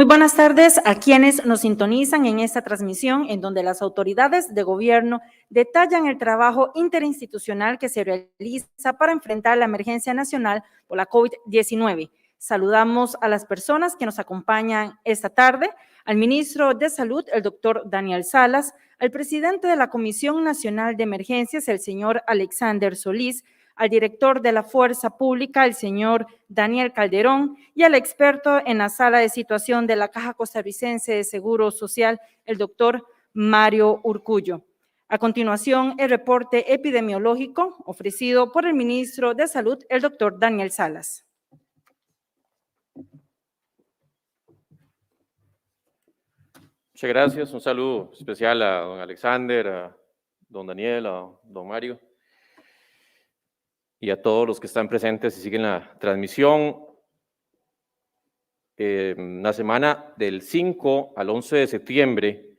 Muy buenas tardes a quienes nos sintonizan en esta transmisión en donde las autoridades de gobierno detallan el trabajo interinstitucional que se realiza para enfrentar la emergencia nacional por la COVID-19. Saludamos a las personas que nos acompañan esta tarde, al ministro de Salud, el doctor Daniel Salas, al presidente de la Comisión Nacional de Emergencias, el señor Alexander Solís, al director de la Fuerza Pública, el señor Daniel Calderón, y al experto en la sala de situación de la Caja Costarricense de Seguro Social, el doctor Mario Urcullo. A continuación, el reporte epidemiológico ofrecido por el ministro de Salud, el doctor Daniel Salas. Muchas gracias. Un saludo especial a don Alexander, a don Daniel, a don Mario y a todos los que están presentes y siguen la transmisión. La semana del 5 al 11 de septiembre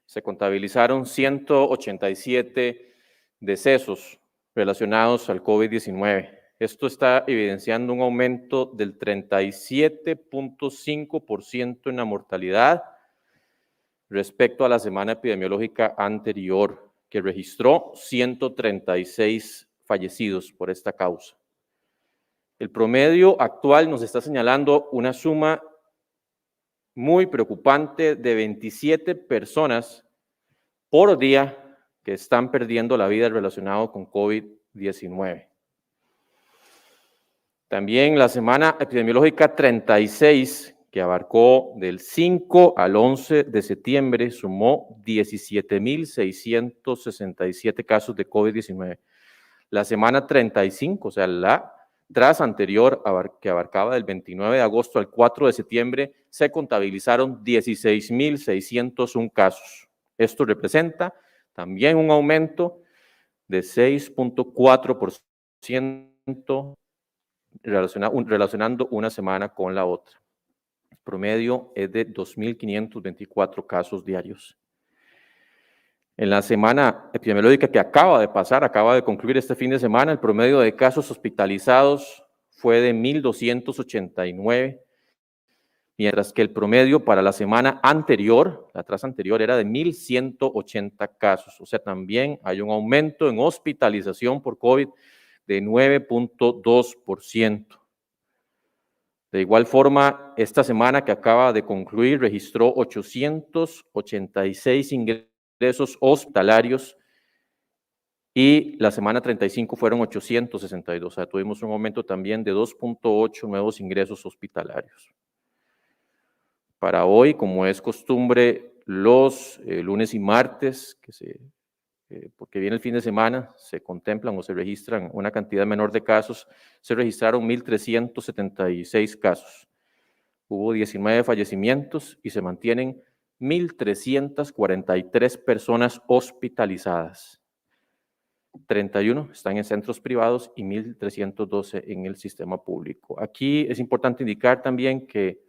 se contabilizaron 187 decesos relacionados al COVID-19. Esto está evidenciando un aumento del 37.5% en la mortalidad respecto a la semana epidemiológica anterior, que registró 136 fallecidos por esta causa. El promedio actual nos está señalando una suma muy preocupante de 27 personas por día que están perdiendo la vida relacionado con COVID-19. También la semana epidemiológica 36, que abarcó del 5 al 11 de septiembre, sumó 17.667 casos de COVID-19. La semana 35, o sea, la tras anterior, que abarcaba del 29 de agosto al 4 de septiembre, se contabilizaron 16.601 casos. Esto representa también un aumento de 6.4% relacionando una semana con la otra. El promedio es de 2.524 casos diarios. En la semana epidemiológica que acaba de concluir este fin de semana, el promedio de casos hospitalizados fue de 1.289, mientras que el promedio para la semana anterior, la tras anterior, era de 1.180 casos. O sea, también hay un aumento en hospitalización por COVID de 9.2%. De igual forma, esta semana que acaba de concluir registró 886 ingresos hospitalarios y la semana 35 fueron 862, o sea, tuvimos un aumento también de 2.8 nuevos ingresos hospitalarios. Para hoy, como es costumbre, los lunes y martes, porque viene el fin de semana, se contemplan o se registran una cantidad menor de casos, se registraron 1.376 casos. Hubo 19 fallecimientos y se mantienen 1.343 personas hospitalizadas. 31 están en centros privados y 1.312 en el sistema público. Aquí es importante indicar también que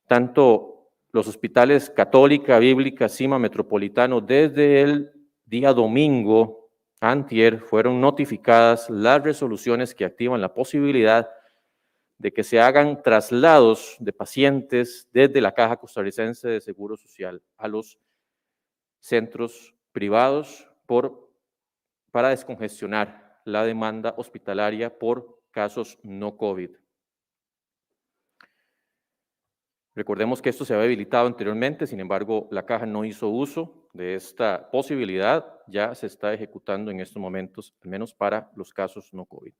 tanto los hospitales Católica, Bíblica, Cima, Metropolitano, desde el día domingo, antier, fueron notificadas las resoluciones que activan la posibilidad de que se hagan traslados de pacientes desde la Caja Costarricense de Seguro Social a los centros privados para descongestionar la demanda hospitalaria por casos no COVID. Recordemos que esto se había habilitado anteriormente, sin embargo, la Caja no hizo uso de esta posibilidad, ya se está ejecutando en estos momentos, al menos para los casos no COVID.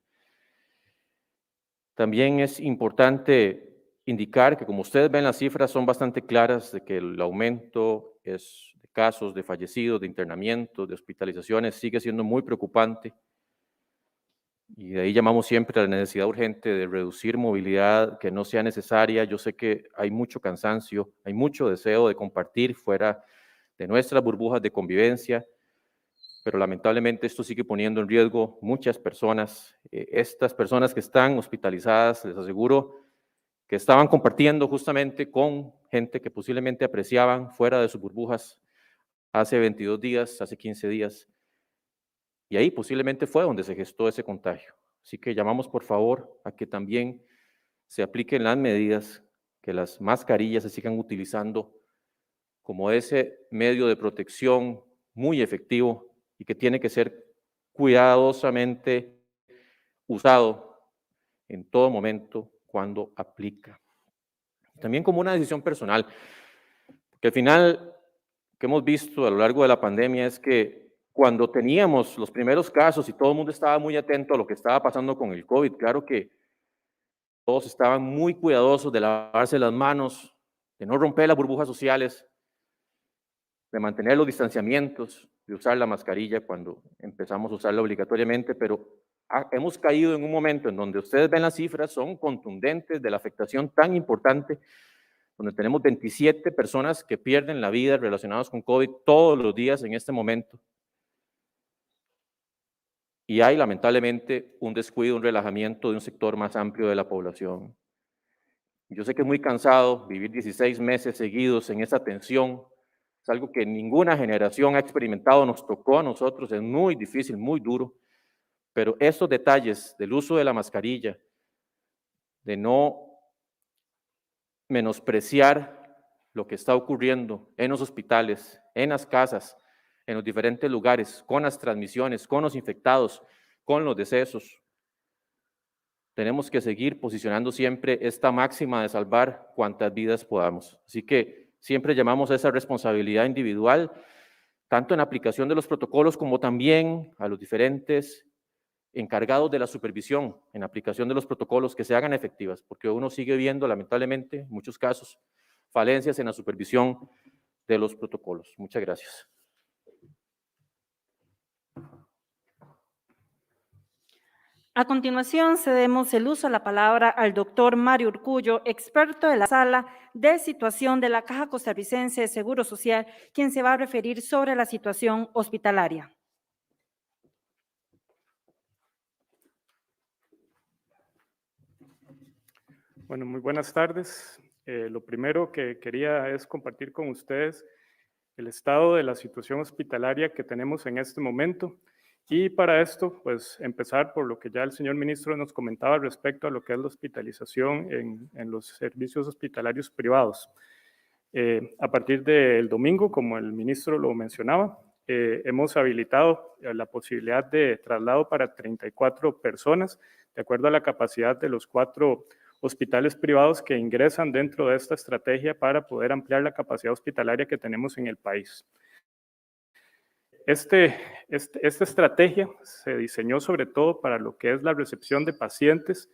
También es importante indicar que, como ustedes ven, las cifras son bastante claras de que el aumento de casos, de fallecidos, de internamientos, de hospitalizaciones sigue siendo muy preocupante. Y de ahí llamamos siempre a la necesidad urgente de reducir movilidad que no sea necesaria. Yo sé que hay mucho cansancio, hay mucho deseo de compartir fuera de nuestras burbujas de convivencia, pero lamentablemente esto sigue poniendo en riesgo muchas personas. Estas personas que están hospitalizadas, les aseguro que estaban compartiendo justamente con gente que posiblemente apreciaban fuera de sus burbujas hace 22 días, hace 15 días, y ahí posiblemente fue donde se gestó ese contagio. Así que llamamos por favor a que también se apliquen las medidas que las mascarillas se sigan utilizando como ese medio de protección muy efectivo y que tiene que ser cuidadosamente usado en todo momento cuando aplica. También como una decisión personal, porque al final que hemos visto a lo largo de la pandemia es que cuando teníamos los primeros casos y todo el mundo estaba muy atento a lo que estaba pasando con el COVID, claro que todos estaban muy cuidadosos de lavarse las manos, de no romper las burbujas sociales, de mantener los distanciamientos, de usar la mascarilla cuando empezamos a usarla obligatoriamente, pero hemos caído en un momento en donde ustedes ven las cifras, son contundentes de la afectación tan importante, donde tenemos 27 personas que pierden la vida relacionadas con COVID todos los días en este momento. Y hay lamentablemente un descuido, un relajamiento de un sector más amplio de la población. Yo sé que es muy cansado vivir 16 meses seguidos en esa tensión. Es algo que ninguna generación ha experimentado, nos tocó a nosotros, es muy difícil, muy duro. Pero estos detalles del uso de la mascarilla, de no menospreciar lo que está ocurriendo en los hospitales, en las casas, en los diferentes lugares, con las transmisiones, con los infectados, con los decesos. Tenemos que seguir posicionando siempre esta máxima de salvar cuantas vidas podamos. Así que siempre llamamos a esa responsabilidad individual, tanto en aplicación de los protocolos como también a los diferentes encargados de la supervisión en aplicación de los protocolos que se hagan efectivas, porque uno sigue viendo, lamentablemente, en muchos casos, falencias en la supervisión de los protocolos. Muchas gracias. A continuación, cedemos el uso de la palabra al doctor Mario Urcullo, experto de la Sala de Situación de la Caja Costarricense de Seguro Social, quien se va a referir sobre la situación hospitalaria. Bueno, muy buenas tardes. Lo primero que quería es compartir con ustedes el estado de la situación hospitalaria que tenemos en este momento. Y para esto, pues empezar por lo que ya el señor ministro nos comentaba respecto a lo que es la hospitalización en los servicios hospitalarios privados. A partir del domingo, como el ministro lo mencionaba, hemos habilitado la posibilidad de traslado para 34 personas, de acuerdo a la capacidad de los 4 hospitales privados que ingresan dentro de esta estrategia para poder ampliar la capacidad hospitalaria que tenemos en el país. Esta estrategia se diseñó sobre todo para lo que es la recepción de pacientes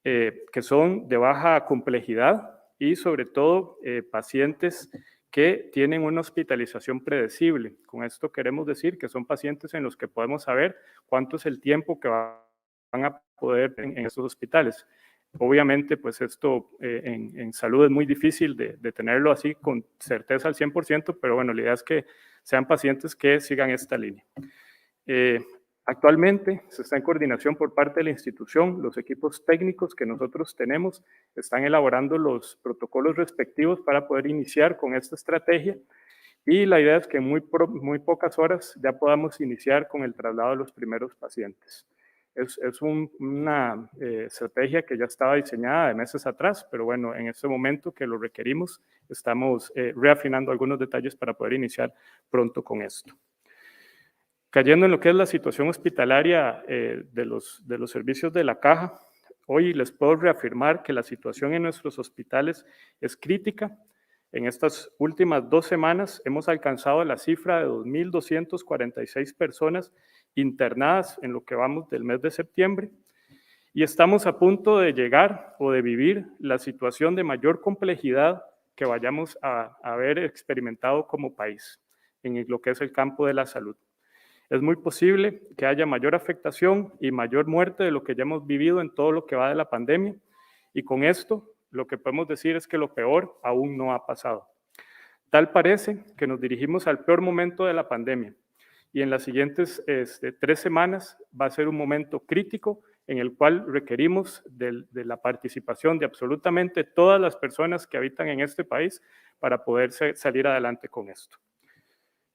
que son de baja complejidad y sobre todo pacientes que tienen una hospitalización predecible. Con esto queremos decir que son pacientes en los que podemos saber cuánto es el tiempo que van a poder en estos hospitales. Obviamente, pues esto en salud es muy difícil de tenerlo así con certeza al 100%, pero bueno, la idea es que sean pacientes que sigan esta línea. Actualmente se está en coordinación por parte de la institución, los equipos técnicos que nosotros tenemos están elaborando los protocolos respectivos para poder iniciar con esta estrategia y la idea es que en muy pocas horas ya podamos iniciar con el traslado de los primeros pacientes. Es una estrategia que ya estaba diseñada de meses atrás, pero bueno, en este momento que lo requerimos, estamos reafinando algunos detalles para poder iniciar pronto con esto. Cayendo en lo que es la situación hospitalaria de los servicios de la Caja, hoy les puedo reafirmar que la situación en nuestros hospitales es crítica. En estas últimas 2 semanas hemos alcanzado la cifra de 2.246 personas internadas en lo que vamos del mes de septiembre y estamos a punto de llegar o de vivir la situación de mayor complejidad que vayamos a haber experimentado como país en lo que es el campo de la salud. Es muy posible que haya mayor afectación y mayor muerte de lo que ya hemos vivido en todo lo que va de la pandemia y con esto lo que podemos decir es que lo peor aún no ha pasado. Tal parece que nos dirigimos al peor momento de la pandemia y en las siguientes 3 semanas va a ser un momento crítico en el cual requerimos de la participación de absolutamente todas las personas que habitan en este país para poder salir adelante con esto.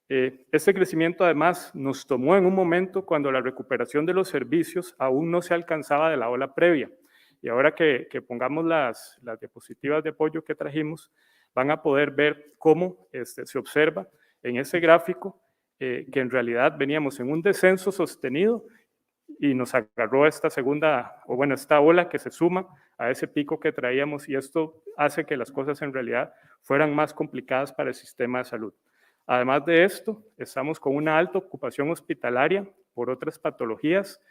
Este crecimiento además nos tomó en un momento cuando la recuperación de los servicios aún no se alcanzaba de la ola previa Y ahora que pongamos las diapositivas de apoyo que trajimos, van a poder ver cómo se observa en ese gráfico que en realidad veníamos en un descenso sostenido y nos agarró esta esta ola que se suma a ese pico que traíamos, y esto hace que las cosas en realidad fueran más complicadas para el sistema de salud. Además de esto, estamos con una alta ocupación hospitalaria por otras patologías,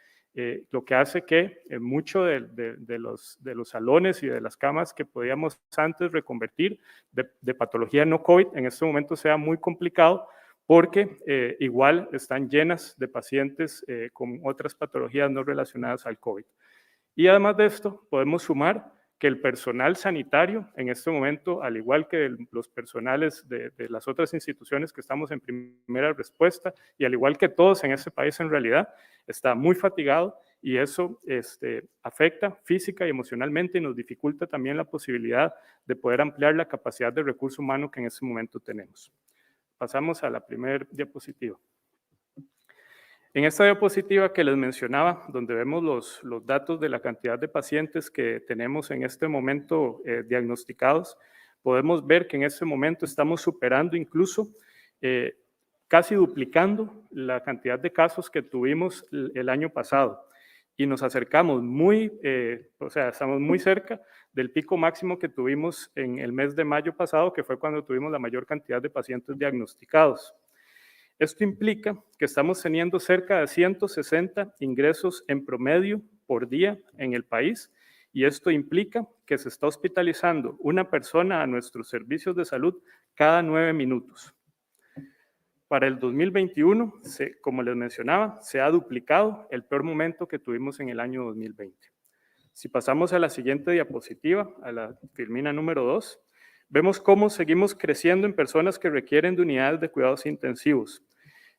lo que hace que mucho de los salones y de las camas que podíamos antes reconvertir de patología no COVID en este momento sea muy complicado, porque igual están llenas de pacientes con otras patologías no relacionadas al COVID. Y además de esto, podemos sumar que el personal sanitario en este momento, al igual que los personales de las otras instituciones que estamos en primera respuesta, y al igual que todos en este país en realidad, está muy fatigado, y eso afecta física y emocionalmente y nos dificulta también la posibilidad de poder ampliar la capacidad de recurso humano que en este momento tenemos. Pasamos a la primera diapositiva. En esta diapositiva que les mencionaba, donde vemos los datos de la cantidad de pacientes que tenemos en este momento diagnosticados, podemos ver que en este momento estamos superando incluso, casi duplicando la cantidad de casos que tuvimos el año pasado. Y nos acercamos estamos muy cerca del pico máximo que tuvimos en el mes de mayo pasado, que fue cuando tuvimos la mayor cantidad de pacientes diagnosticados. Esto implica que estamos teniendo cerca de 160 ingresos en promedio por día en el país, y esto implica que se está hospitalizando una persona a nuestros servicios de salud cada 9 minutos. Para el 2021, como les mencionaba, se ha duplicado el peor momento que tuvimos en el año 2020. Si pasamos a la siguiente diapositiva, a la filmina número 2, vemos cómo seguimos creciendo en personas que requieren de unidades de cuidados intensivos.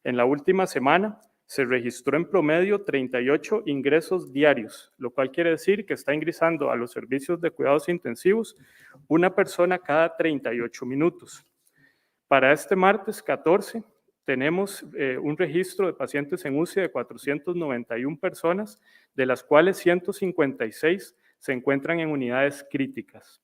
En la última semana se registró en promedio 38 ingresos diarios, lo cual quiere decir que está ingresando a los servicios de cuidados intensivos una persona cada 38 minutos. Para este martes 14 tenemos un registro de pacientes en UCI de 491 personas, de las cuales 156 se encuentran en unidades críticas.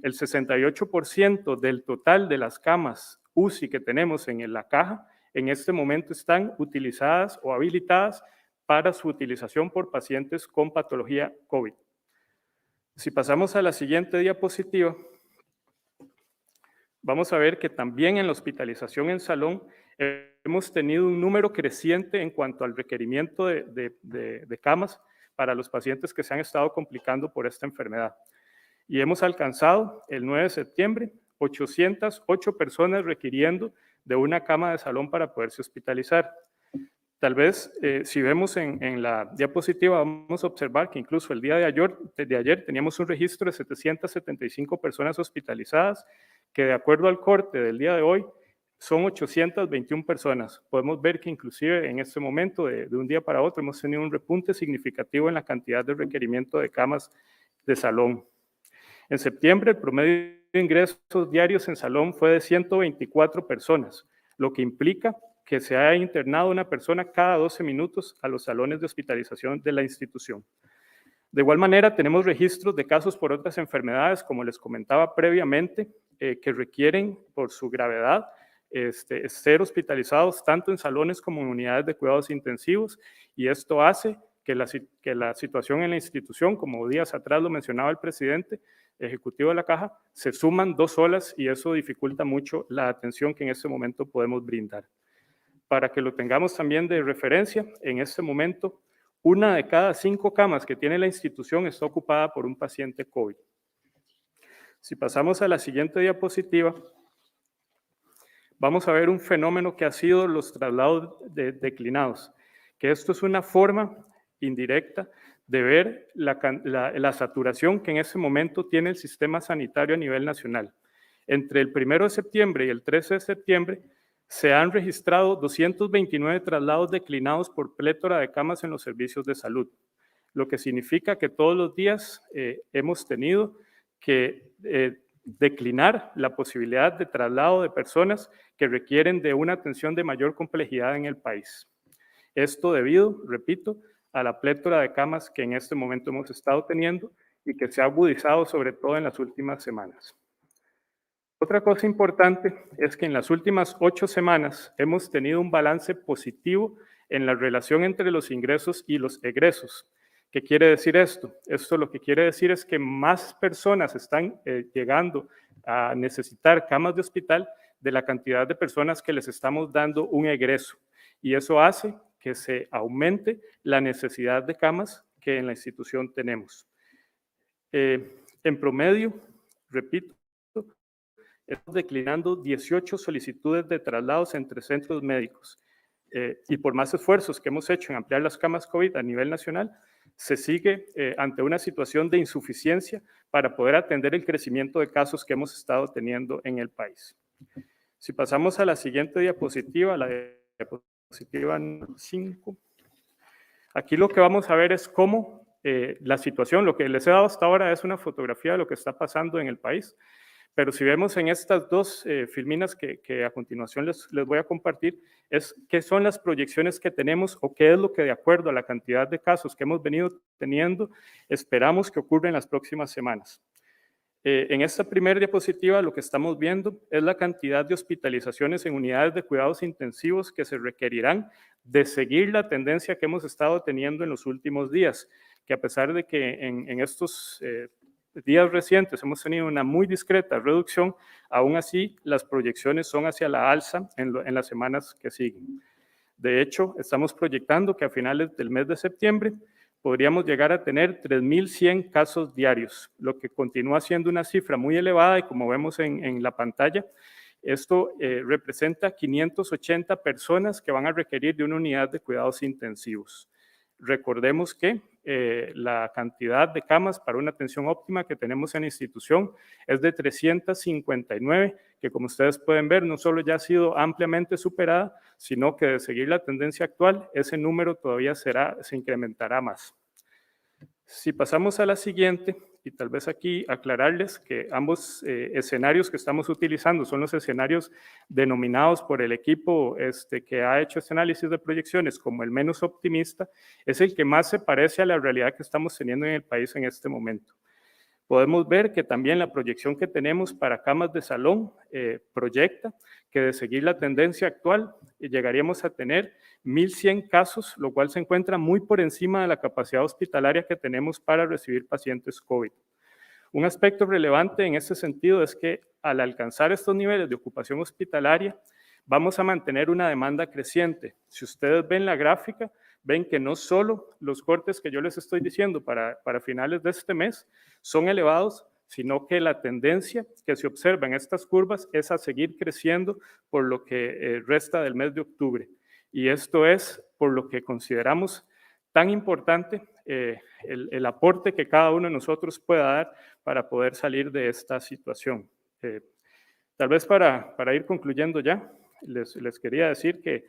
El 68% del total de las camas UCI que tenemos en la caja en este momento están utilizadas o habilitadas para su utilización por pacientes con patología COVID. Si pasamos a la siguiente diapositiva, vamos a ver que también en la hospitalización en salón hemos tenido un número creciente en cuanto al requerimiento de camas para los pacientes que se han estado complicando por esta enfermedad. Y hemos alcanzado el 9 de septiembre 808 personas requiriendo de una cama de salón para poderse hospitalizar. Tal vez, si vemos en la diapositiva, vamos a observar que incluso el día de ayer teníamos un registro de 775 personas hospitalizadas, que de acuerdo al corte del día de hoy, son 821 personas. Podemos ver que inclusive en este momento, de un día para otro, hemos tenido un repunte significativo en la cantidad de requerimiento de camas de salón. En septiembre, el promedio de ingresos diarios en salón fue de 124 personas, lo que implica que se ha internado una persona cada 12 minutos a los salones de hospitalización de la institución. De igual manera, tenemos registros de casos por otras enfermedades, como les comentaba previamente, que requieren, por su gravedad, ser hospitalizados tanto en salones como en unidades de cuidados intensivos, y esto hace que la situación en la institución, como días atrás lo mencionaba el presidente ejecutivo de la Caja, se suman 2 olas y eso dificulta mucho la atención que en este momento podemos brindar. Para que lo tengamos también de referencia, en este momento, 1 de cada 5 camas que tiene la institución está ocupada por un paciente COVID. Si pasamos a la siguiente diapositiva, vamos a ver un fenómeno que ha sido los traslados declinados, que esto es una forma indirecta de ver la saturación que en ese momento tiene el sistema sanitario a nivel nacional. Entre el 1 de septiembre y el 13 de septiembre se han registrado 229 traslados declinados por plétora de camas en los servicios de salud, lo que significa que todos los días hemos tenido que declinar la posibilidad de traslado de personas que requieren de una atención de mayor complejidad en el país. Esto debido, repito, a la plétora de camas que en este momento hemos estado teniendo y que se ha agudizado sobre todo en las últimas semanas. Otra cosa importante es que en las últimas 8 semanas hemos tenido un balance positivo en la relación entre los ingresos y los egresos. ¿Qué quiere decir esto? Esto lo que quiere decir es que más personas están llegando a necesitar camas de hospital de la cantidad de personas que les estamos dando un egreso. Y eso hace que se aumente la necesidad de camas que en la institución tenemos. En promedio, repito, estamos declinando 18 solicitudes de traslados entre centros médicos. Y por más esfuerzos que hemos hecho en ampliar las camas COVID a nivel nacional, se sigue ante una situación de insuficiencia para poder atender el crecimiento de casos que hemos estado teniendo en el país. Si pasamos a la siguiente diapositiva, la diapositiva 5, aquí lo que vamos a ver es cómo la situación, lo que les he dado hasta ahora es una fotografía de lo que está pasando en el país. Pero si vemos en estas dos filminas que a continuación les voy a compartir, es qué son las proyecciones que tenemos o qué es lo que de acuerdo a la cantidad de casos que hemos venido teniendo, esperamos que ocurra en las próximas semanas. En esta primera diapositiva lo que estamos viendo es la cantidad de hospitalizaciones en unidades de cuidados intensivos que se requerirán de seguir la tendencia que hemos estado teniendo en los últimos días, que a pesar de que en estos días recientes hemos tenido una muy discreta reducción, aún así las proyecciones son hacia la alza en las semanas que siguen. De hecho, estamos proyectando que a finales del mes de septiembre podríamos llegar a tener 3.100 casos diarios, lo que continúa siendo una cifra muy elevada y como vemos en la pantalla, esto representa 580 personas que van a requerir de una unidad de cuidados intensivos. Recordemos que la cantidad de camas para una atención óptima que tenemos en la institución es de 359, que como ustedes pueden ver, no solo ya ha sido ampliamente superada, sino que de seguir la tendencia actual, ese número todavía se incrementará más. Si pasamos a la siguiente, y tal vez aquí aclararles que ambos escenarios que estamos utilizando son los escenarios denominados por el equipo que ha hecho este análisis de proyecciones como el menos optimista, es el que más se parece a la realidad que estamos teniendo en el país en este momento. Podemos ver que también la proyección que tenemos para camas de salón proyecta que de seguir la tendencia actual llegaríamos a tener 1.100 casos, lo cual se encuentra muy por encima de la capacidad hospitalaria que tenemos para recibir pacientes COVID. Un aspecto relevante en este sentido es que al alcanzar estos niveles de ocupación hospitalaria, vamos a mantener una demanda creciente. Si ustedes ven la gráfica, ven que no solo los cortes que yo les estoy diciendo para finales de este mes son elevados, sino que la tendencia que se observa en estas curvas es a seguir creciendo por lo que resta del mes de octubre. Y esto es por lo que consideramos tan importante el aporte que cada uno de nosotros pueda dar para poder salir de esta situación. Tal vez para ir concluyendo ya, les quería decir que,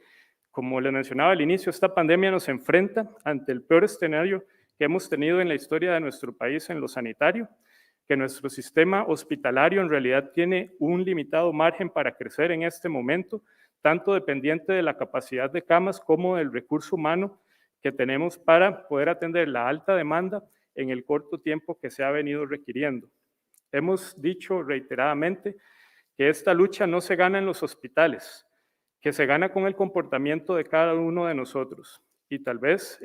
como les mencionaba al inicio, esta pandemia nos enfrenta ante el peor escenario que hemos tenido en la historia de nuestro país en lo sanitario, que nuestro sistema hospitalario en realidad tiene un limitado margen para crecer en este momento, tanto dependiente de la capacidad de camas como del recurso humano que tenemos para poder atender la alta demanda en el corto tiempo que se ha venido requiriendo. Hemos dicho reiteradamente que esta lucha no se gana en los hospitales, que se gana con el comportamiento de cada uno de nosotros. Y tal vez,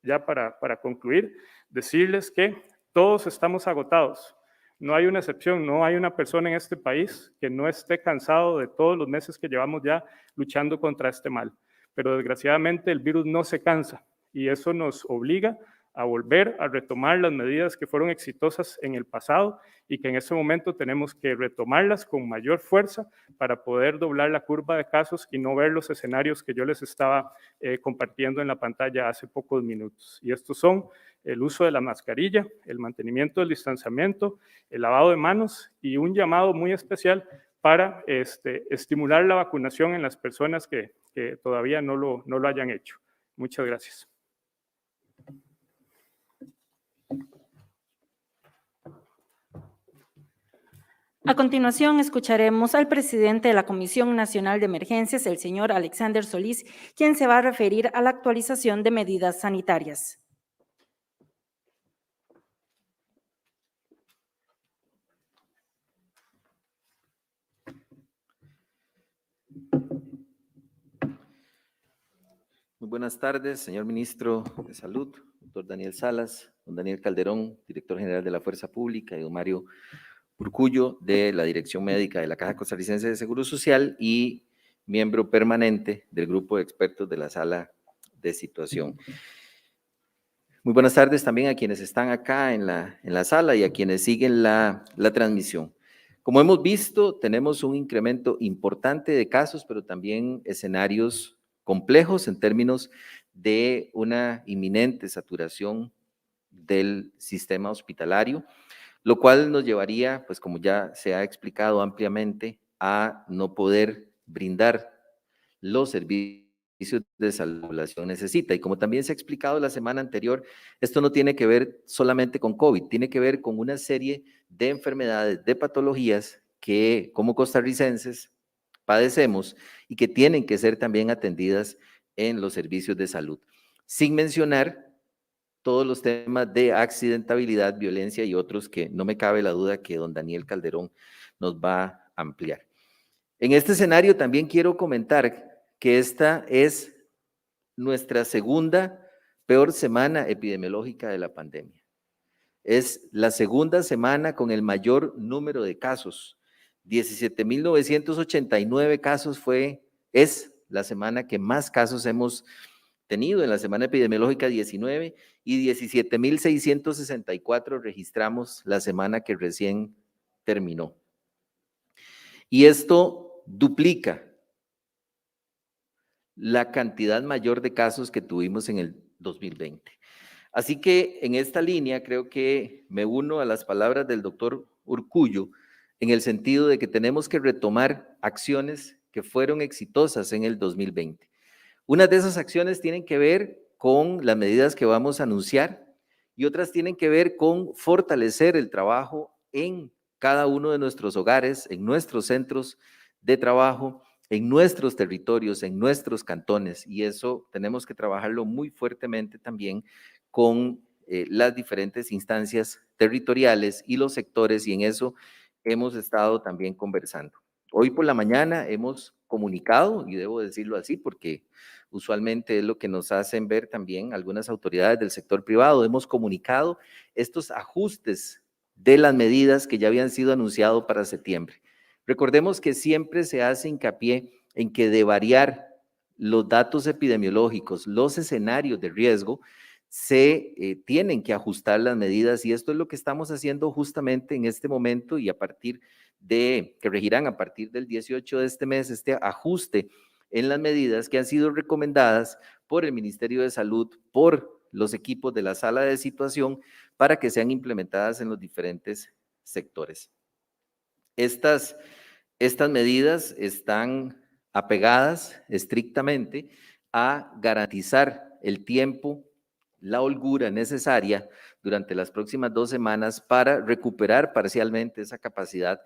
ya para concluir, decirles que todos estamos agotados. No hay una excepción, no hay una persona en este país que no esté cansado de todos los meses que llevamos ya luchando contra este mal. Pero desgraciadamente el virus no se cansa y eso nos obliga a volver a retomar las medidas que fueron exitosas en el pasado y que en este momento tenemos que retomarlas con mayor fuerza para poder doblar la curva de casos y no ver los escenarios que yo les estaba compartiendo en la pantalla hace pocos minutos. Y estos son el uso de la mascarilla, el mantenimiento del distanciamiento, el lavado de manos y un llamado muy especial para estimular la vacunación en las personas que todavía no lo hayan hecho. Muchas gracias. A continuación, escucharemos al presidente de la Comisión Nacional de Emergencias, el señor Alexander Solís, quien se va a referir a la actualización de medidas sanitarias. Muy buenas tardes, señor Ministro de Salud, doctor Daniel Salas, don Daniel Calderón, director general de la Fuerza Pública, y don Mario Urcullo, de la Dirección Médica de la Caja Costarricense de Seguro Social y miembro permanente del grupo de expertos de la Sala de Situación. Muy buenas tardes también a quienes están acá en la sala y a quienes siguen la transmisión. Como hemos visto, tenemos un incremento importante de casos, pero también escenarios complejos en términos de una inminente saturación del sistema hospitalario, lo cual nos llevaría, pues como ya se ha explicado ampliamente, a no poder brindar los servicios de salud que la población necesita. Y como también se ha explicado la semana anterior, esto no tiene que ver solamente con COVID, tiene que ver con una serie de enfermedades, de patologías que como costarricenses padecemos y que tienen que ser también atendidas en los servicios de salud, sin mencionar todos los temas de accidentabilidad, violencia y otros que no me cabe la duda que don Daniel Calderón nos va a ampliar. En este escenario también quiero comentar que esta es nuestra segunda peor semana epidemiológica de la pandemia. Es la segunda semana con el mayor número de casos. 17.989 casos es la semana que más casos hemos tenido en la semana epidemiológica 19 y 17.664 registramos la semana que recién terminó. Y esto duplica la cantidad mayor de casos que tuvimos en el 2020. Así que en esta línea creo que me uno a las palabras del doctor Urcullo en el sentido de que tenemos que retomar acciones que fueron exitosas en el 2020. Unas de esas acciones tienen que ver con las medidas que vamos a anunciar y otras tienen que ver con fortalecer el trabajo en cada uno de nuestros hogares, en nuestros centros de trabajo, en nuestros territorios, en nuestros cantones, y eso tenemos que trabajarlo muy fuertemente también con las diferentes instancias territoriales y los sectores, y en eso hemos estado también conversando. Hoy por la mañana hemos comunicado, y debo decirlo así porque usualmente es lo que nos hacen ver también algunas autoridades del sector privado, hemos comunicado estos ajustes de las medidas que ya habían sido anunciados para septiembre. Recordemos que siempre se hace hincapié en que de variar los datos epidemiológicos, los escenarios de riesgo, se tienen que ajustar las medidas y esto es lo que estamos haciendo justamente en este momento y a partir que regirán a partir del 18 de este mes, este ajuste en las medidas que han sido recomendadas por el Ministerio de Salud, por los equipos de la sala de situación, para que sean implementadas en los diferentes sectores. Estas medidas están apegadas estrictamente a garantizar el tiempo, la holgura necesaria durante las próximas 2 semanas para recuperar parcialmente esa capacidad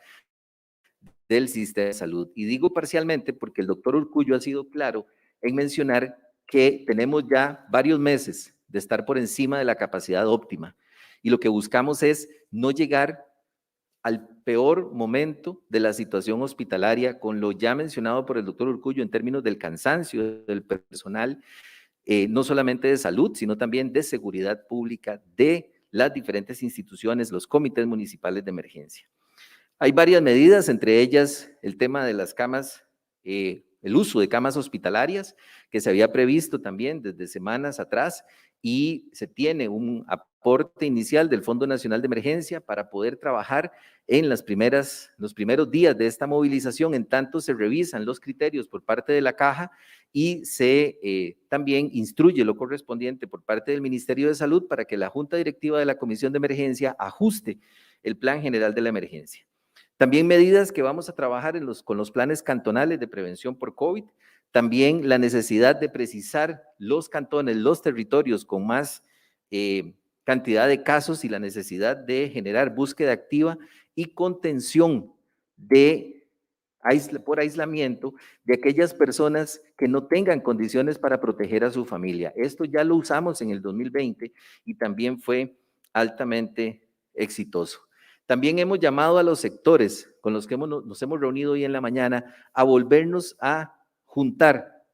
del sistema de salud. Y digo parcialmente porque el doctor Urcullo ha sido claro en mencionar que tenemos ya varios meses de estar por encima de la capacidad óptima y lo que buscamos es no llegar al peor momento de la situación hospitalaria con lo ya mencionado por el doctor Urcullo en términos del cansancio del personal, no solamente de salud, sino también de seguridad pública de las diferentes instituciones, los comités municipales de emergencia. Hay varias medidas, entre ellas el tema de las camas, el uso de camas hospitalarias, que se había previsto también desde semanas atrás y se tiene un aporte inicial del Fondo Nacional de Emergencia para poder trabajar en los primeros días de esta movilización, en tanto se revisan los criterios por parte de la Caja y se también instruye lo correspondiente por parte del Ministerio de Salud para que la Junta Directiva de la Comisión de Emergencia ajuste el Plan General de la Emergencia. También medidas que vamos a trabajar con los planes cantonales de prevención por COVID, también la necesidad de precisar los cantones, los territorios con más cantidad de casos y la necesidad de generar búsqueda activa y contención por aislamiento de aquellas personas que no tengan condiciones para proteger a su familia. Esto ya lo usamos en el 2020 y también fue altamente exitoso. También hemos llamado a los sectores con los que nos hemos reunido hoy en la mañana a volvernos a juntar,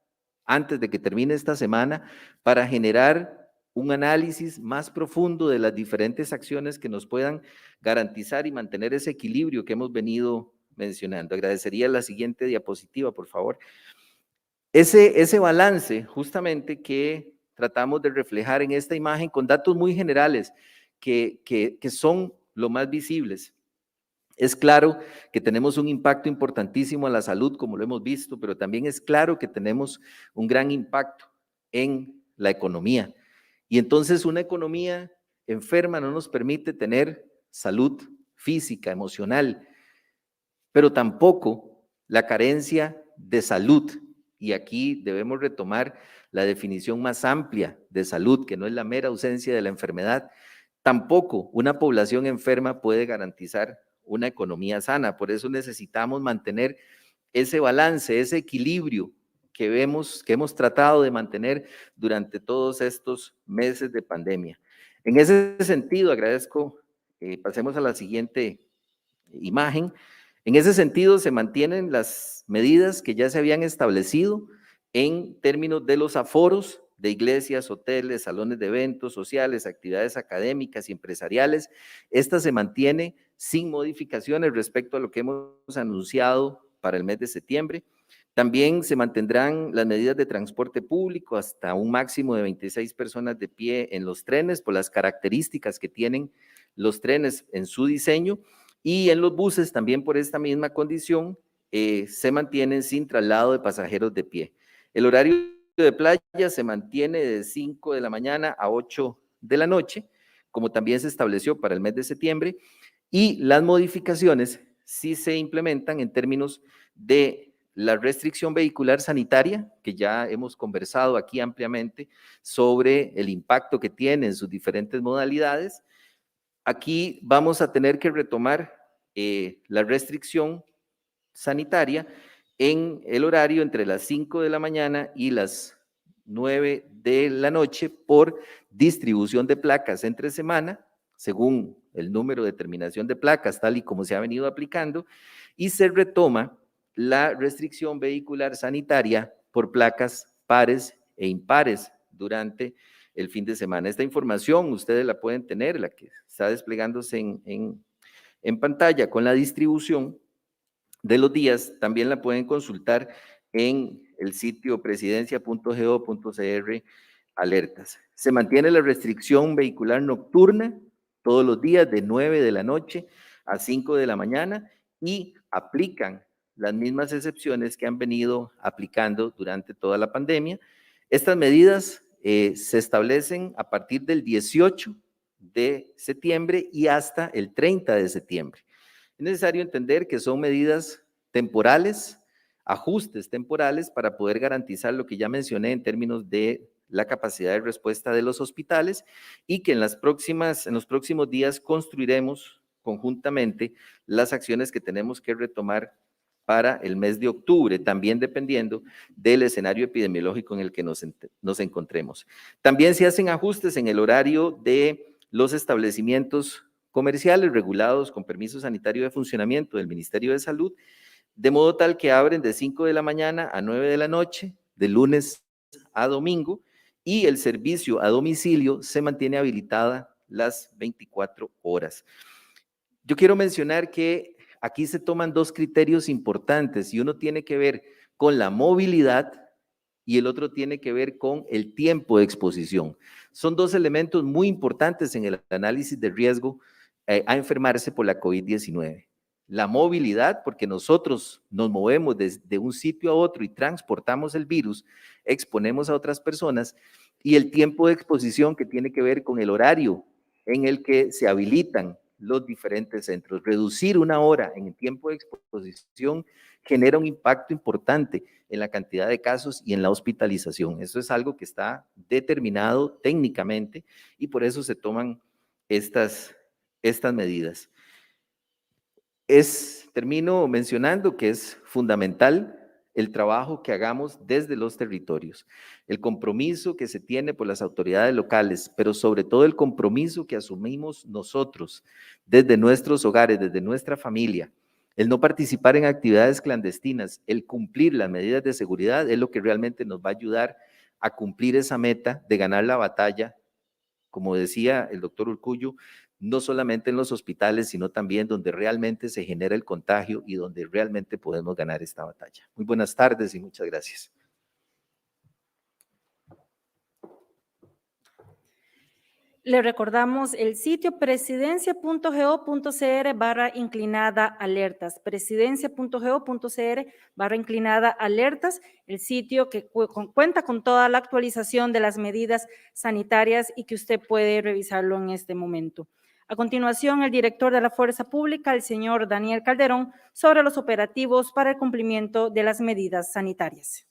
antes de que termine esta semana para generar un análisis más profundo de las diferentes acciones que nos puedan garantizar y mantener ese equilibrio que hemos venido mencionando. Agradecería la siguiente diapositiva, por favor. Ese balance justamente que tratamos de reflejar en esta imagen con datos muy generales que son lo más visibles. Es claro que tenemos un impacto importantísimo a la salud, como lo hemos visto, pero también es claro que tenemos un gran impacto en la economía. Y entonces una economía enferma no nos permite tener salud física, emocional, pero tampoco la carencia de salud. Y aquí debemos retomar la definición más amplia de salud, que no es la mera ausencia de la enfermedad. Tampoco una población enferma puede garantizar una economía sana. Por eso necesitamos mantener ese balance, ese equilibrio que hemos tratado de mantener durante todos estos meses de pandemia. En ese sentido, agradezco, pasemos a la siguiente imagen. En ese sentido, se mantienen las medidas que ya se habían establecido en términos de los aforos de iglesias, hoteles, salones de eventos sociales, actividades académicas y empresariales. Esta se mantiene sin modificaciones respecto a lo que hemos anunciado para el mes de septiembre. También se mantendrán las medidas de transporte público hasta un máximo de 26 personas de pie en los trenes por las características que tienen los trenes en su diseño, y en los buses también por esta misma condición se mantienen sin traslado de pasajeros de pie. El horario de playa se mantiene de 5 de la mañana a 8 de la noche, como también se estableció para el mes de septiembre, y las modificaciones sí se implementan en términos de la restricción vehicular sanitaria, que ya hemos conversado aquí ampliamente sobre el impacto que tiene en sus diferentes modalidades. Aquí vamos a tener que retomar la restricción sanitaria en el horario entre las 5 de la mañana y las 9 de la noche por distribución de placas entre semana, según el número de terminación de placas, tal y como se ha venido aplicando, y se retoma la restricción vehicular sanitaria por placas pares e impares durante el fin de semana. Esta información ustedes la pueden tener, la que está desplegándose en pantalla con la distribución de los días, también la pueden consultar en el sitio presidencia.go.cr alertas. Se mantiene la restricción vehicular nocturna todos los días de 9 de la noche a 5 de la mañana y aplican las mismas excepciones que han venido aplicando durante toda la pandemia. Estas medidas se establecen a partir del 18 de septiembre y hasta el 30 de septiembre. Es necesario entender que son medidas temporales, ajustes temporales para poder garantizar lo que ya mencioné en términos de la capacidad de respuesta de los hospitales y que en los próximos días construiremos conjuntamente las acciones que tenemos que retomar para el mes de octubre, también dependiendo del escenario epidemiológico en el que nos encontremos. También se hacen ajustes en el horario de los establecimientos comerciales regulados con permiso sanitario de funcionamiento del Ministerio de Salud, de modo tal que abren de 5 de la mañana a 9 de la noche, de lunes a domingo, y el servicio a domicilio se mantiene habilitada las 24 horas. Yo quiero mencionar que aquí se toman dos criterios importantes y uno tiene que ver con la movilidad y el otro tiene que ver con el tiempo de exposición. Son dos elementos muy importantes en el análisis de riesgo a enfermarse por la COVID-19. La movilidad, porque nosotros nos movemos desde un sitio a otro y transportamos el virus, exponemos a otras personas, y el tiempo de exposición que tiene que ver con el horario en el que se habilitan los diferentes centros. Reducir una hora en el tiempo de exposición genera un impacto importante en la cantidad de casos y en la hospitalización. Eso es algo que está determinado técnicamente y por eso se toman estas medidas. Termino mencionando que es fundamental el trabajo que hagamos desde los territorios, el compromiso que se tiene por las autoridades locales, pero sobre todo el compromiso que asumimos nosotros desde nuestros hogares, desde nuestra familia, El no participar en actividades clandestinas, el cumplir las medidas de seguridad es lo que realmente nos va a ayudar a cumplir esa meta de ganar la batalla, como decía el doctor Urkullu, no solamente en los hospitales, sino también donde realmente se genera el contagio y donde realmente podemos ganar esta batalla. Muy buenas tardes y muchas gracias. Le recordamos el sitio presidencia.go.cr/inclinada-alertas, presidencia.go.cr/inclinada-alertas, el sitio que cuenta con toda la actualización de las medidas sanitarias y que usted puede revisarlo en este momento. A continuación, el director de la Fuerza Pública, el señor Daniel Calderón, sobre los operativos para el cumplimiento de las medidas sanitarias.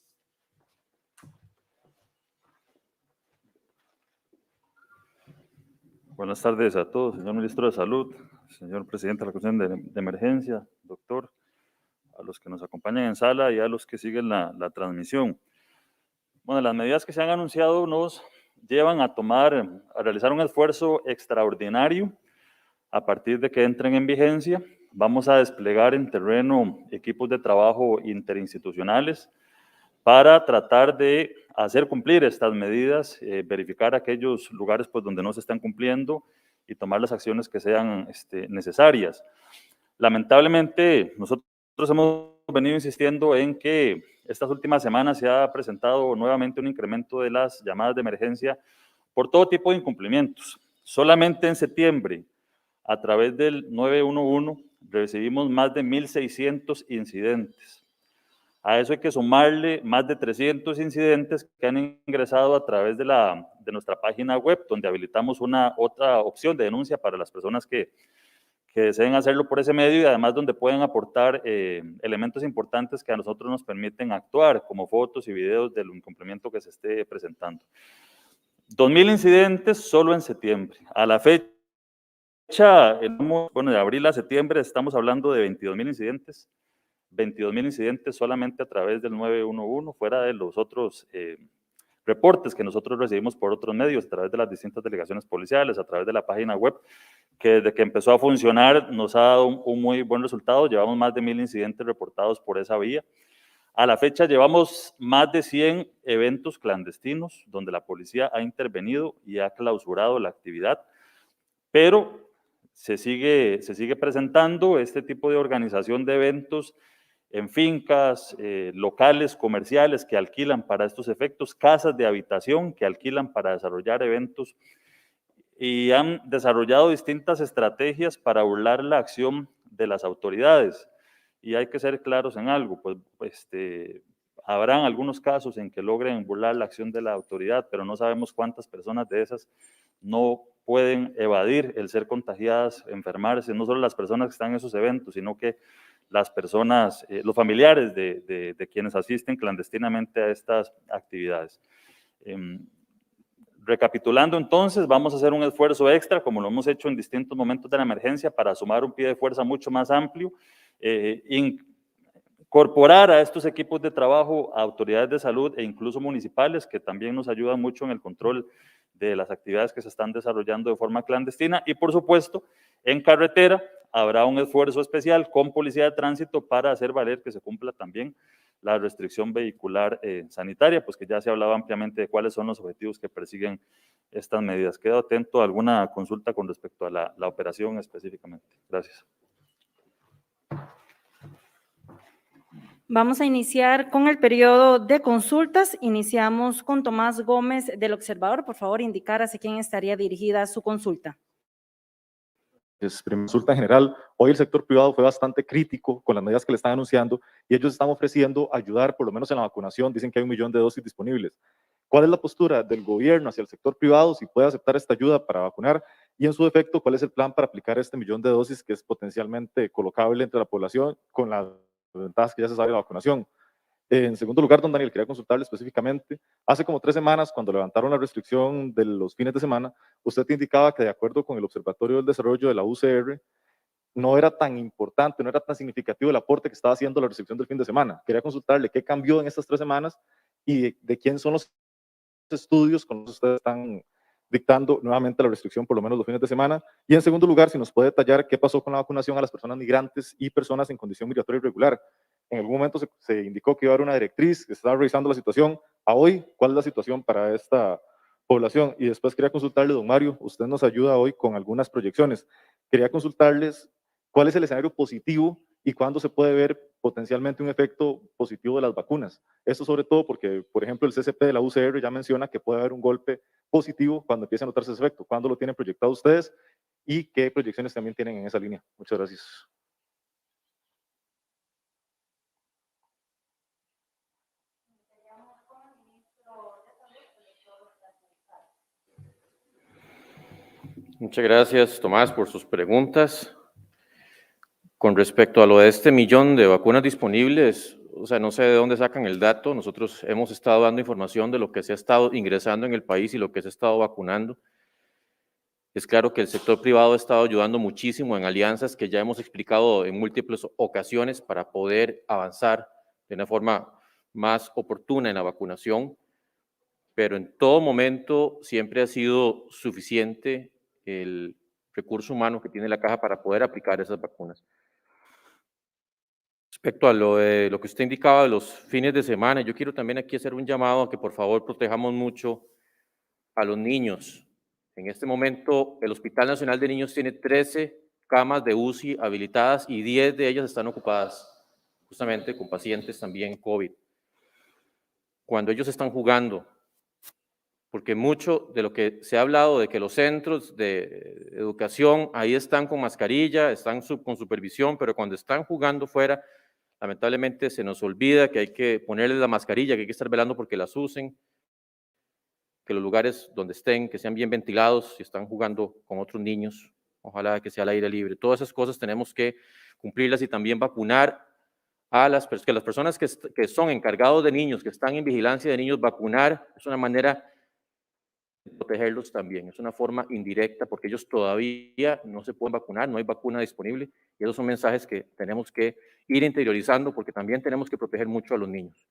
Buenas tardes a todos, señor Ministro de Salud, señor Presidente de la Comisión de Emergencia, doctor, a los que nos acompañan en sala y a los que siguen la transmisión. Bueno, las medidas que se han anunciado nos llevan a realizar un esfuerzo extraordinario a partir de que entren en vigencia. Vamos a desplegar en terreno equipos de trabajo interinstitucionales para tratar de hacer cumplir estas medidas, verificar aquellos lugares pues, donde no se están cumpliendo y tomar las acciones que sean necesarias. Lamentablemente, nosotros hemos venido insistiendo en que estas últimas semanas se ha presentado nuevamente un incremento de las llamadas de emergencia por todo tipo de incumplimientos. Solamente en septiembre, a través del 911, recibimos más de 1.600 incidentes. A eso hay que sumarle más de 300 incidentes que han ingresado a través de nuestra página web, donde habilitamos otra opción de denuncia para las personas que deseen hacerlo por ese medio y además donde pueden aportar elementos importantes que a nosotros nos permiten actuar, como fotos y videos del incumplimiento que se esté presentando. 2.000 incidentes solo en septiembre. A la fecha, de abril a septiembre estamos hablando de 22.000 incidentes. 22.000 incidentes solamente a través del 911, fuera de los otros reportes que nosotros recibimos por otros medios, a través de las distintas delegaciones policiales, a través de la página web, que desde que empezó a funcionar nos ha dado un muy buen resultado. Llevamos más de 1.000 incidentes reportados por esa vía. A la fecha llevamos más de 100 eventos clandestinos donde la policía ha intervenido y ha clausurado la actividad, pero se sigue presentando este tipo de organización de eventos en fincas, locales comerciales que alquilan para estos efectos, casas de habitación que alquilan para desarrollar eventos y han desarrollado distintas estrategias para burlar la acción de las autoridades. Y hay que ser claros en algo, pues habrán algunos casos en que logren burlar la acción de la autoridad, pero no sabemos cuántas personas de esas no pueden evadir el ser contagiadas, enfermarse, no solo las personas que están en esos eventos, sino que las personas, los familiares de quienes asisten clandestinamente a estas actividades. Recapitulando entonces, vamos a hacer un esfuerzo extra, como lo hemos hecho en distintos momentos de la emergencia, para sumar un pie de fuerza mucho más amplio, incorporar a estos equipos de trabajo a autoridades de salud e incluso municipales, que también nos ayudan mucho en el control de las actividades que se están desarrollando de forma clandestina, y por supuesto, en carretera habrá un esfuerzo especial con policía de tránsito para hacer valer que se cumpla también la restricción vehicular sanitaria, pues que ya se hablaba ampliamente de cuáles son los objetivos que persiguen estas medidas. Quedo atento a alguna consulta con respecto a la operación específicamente. Gracias. Vamos a iniciar con el periodo de consultas. Iniciamos con Tomás Gómez del Observador. Por favor, indicar hacia quién estaría dirigida su consulta. Primera consulta general. Hoy el sector privado fue bastante crítico con las medidas que le están anunciando y ellos están ofreciendo ayudar por lo menos en la vacunación. Dicen que hay 1 millón de dosis disponibles. ¿Cuál es la postura del gobierno hacia el sector privado? Si puede aceptar esta ayuda para vacunar y en su defecto, ¿cuál es el plan para aplicar este 1 millón de dosis que es potencialmente colocable entre la población con las ventajas que ya se sabe de la vacunación? En segundo lugar, don Daniel, quería consultarle específicamente, hace como 3 semanas, cuando levantaron la restricción de los fines de semana, usted indicaba que de acuerdo con el Observatorio del Desarrollo de la UCR, no era tan importante, no era tan significativo el aporte que estaba haciendo la restricción del fin de semana. Quería consultarle qué cambió en estas 3 semanas y de quién son los estudios con los que ustedes están dictando nuevamente la restricción por lo menos los fines de semana. Y en segundo lugar, si nos puede detallar qué pasó con la vacunación a las personas migrantes y personas en condición migratoria irregular. En algún momento se indicó que iba a haber una directriz, que estaba revisando la situación. A hoy, ¿cuál es la situación para esta población? Y después quería consultarle, don Mario, usted nos ayuda hoy con algunas proyecciones. Quería consultarles cuál es el escenario positivo y cuándo se puede ver potencialmente un efecto positivo de las vacunas. Esto sobre todo porque, por ejemplo, el CCP de la UCR ya menciona que puede haber un golpe positivo cuando empiece a notarse ese efecto. ¿Cuándo lo tienen proyectado ustedes? ¿Y qué proyecciones también tienen en esa línea? Muchas gracias. Muchas gracias, Tomás, por sus preguntas. Con respecto a lo de este 1.000.000 de vacunas disponibles, o sea, no sé de dónde sacan el dato. Nosotros hemos estado dando información de lo que se ha estado ingresando en el país y lo que se ha estado vacunando. Es claro que el sector privado ha estado ayudando muchísimo en alianzas que ya hemos explicado en múltiples ocasiones para poder avanzar de una forma más oportuna en la vacunación, pero en todo momento siempre ha sido suficiente el recurso humano que tiene la caja para poder aplicar esas vacunas. Respecto a lo que usted indicaba de los fines de semana, yo quiero también aquí hacer un llamado a que por favor protejamos mucho a los niños. En este momento, el Hospital Nacional de Niños tiene 13 camas de UCI habilitadas y 10 de ellas están ocupadas, justamente con pacientes también COVID. Cuando ellos están jugando, porque mucho de lo que se ha hablado de que los centros de educación ahí están con mascarilla, están con supervisión, pero cuando están jugando fuera, lamentablemente se nos olvida que hay que ponerles la mascarilla, que hay que estar velando porque las usen, que los lugares donde estén, que sean bien ventilados, si están jugando con otros niños, ojalá que sea al aire libre. Todas esas cosas tenemos que cumplirlas y también vacunar a las personas que son encargados de niños, que están en vigilancia de niños, vacunar es una manera de protegerlos también, es una forma indirecta porque ellos todavía no se pueden vacunar, no hay vacuna disponible y esos son mensajes que tenemos que ir interiorizando porque también tenemos que proteger mucho a los niños.